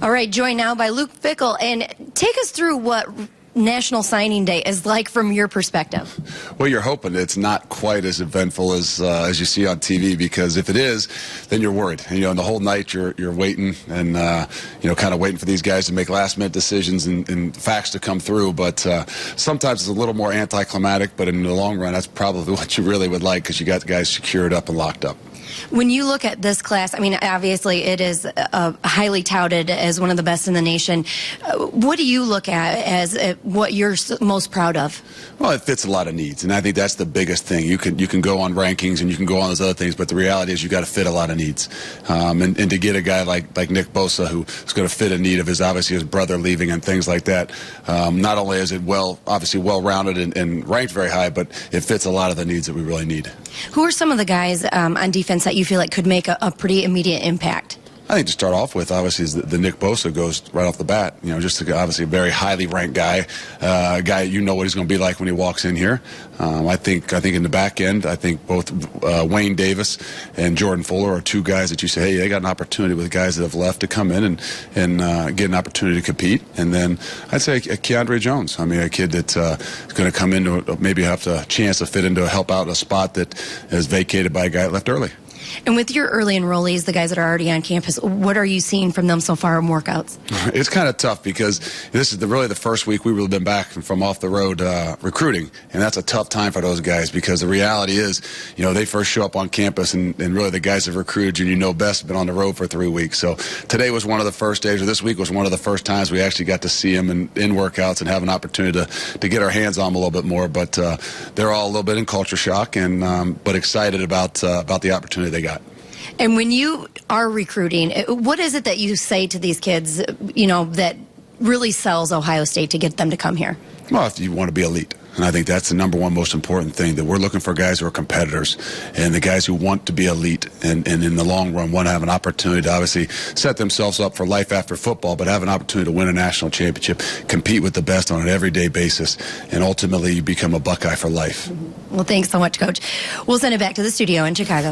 All right, joined now by Luke Fickell. And take us through what National Signing Day is like from your perspective. Well, you're hoping it's not quite as eventful as you see on TV, because if it is, then you're worried. And the whole night you're waiting and kind of waiting for these guys to make last-minute decisions and facts to come through. But sometimes it's a little more anticlimactic. But in the long run, that's probably what you really would like, because you got the guys secured up and locked up. When you look at this class, I mean, obviously it is highly touted as one of the best in the nation. What do you look at as what you're most proud of? Well, it fits a lot of needs, and I think that's the biggest thing. You can go on rankings and you can go on those other things, but the reality is you got to fit a lot of needs. And to get a guy like Nick Bosa, who's going to fit a need of obviously his brother leaving and things like that, not only is it obviously well-rounded and ranked very high, but it fits a lot of the needs that we really need. Who are some of the guys on defense that you feel like could make a pretty immediate impact? I think to start off with, obviously, is the Nick Bosa goes right off the bat. Just obviously a very highly ranked guy, a guy what he's going to be like when he walks in here. I think in the back end, I think both Wayne Davis and Jordan Fuller are two guys that you say, hey, they got an opportunity with guys that have left to come in and get an opportunity to compete. And then I'd say Keandre Jones. I mean, a kid that's going to come in maybe have a chance to fit into help out a spot that is vacated by a guy that left early. And with your early enrollees, the guys that are already on campus, what are you seeing from them so far in workouts? It's kind of tough, because this is really the first week we've really been back from off the road recruiting, and that's a tough time for those guys, because the reality is, they first show up on campus, and really the guys that recruited you best have been on the road for 3 weeks. So today was one of the first days, or this week was one of the first times we actually got to see them in workouts and have an opportunity to get our hands on them a little bit more. But they're all a little bit in culture shock, and but excited about the opportunity they got. And when you are recruiting, what is it that you say to these kids, that really sells Ohio State to get them to come here? Well, if you want to be elite. And I think that's the number one most important thing, that we're looking for guys who are competitors and the guys who want to be elite and in the long run want to have an opportunity to obviously set themselves up for life after football, but have an opportunity to win a national championship, compete with the best on an everyday basis, and ultimately you become a Buckeye for life. Well, thanks so much, Coach. We'll send it back to the studio in Chicago.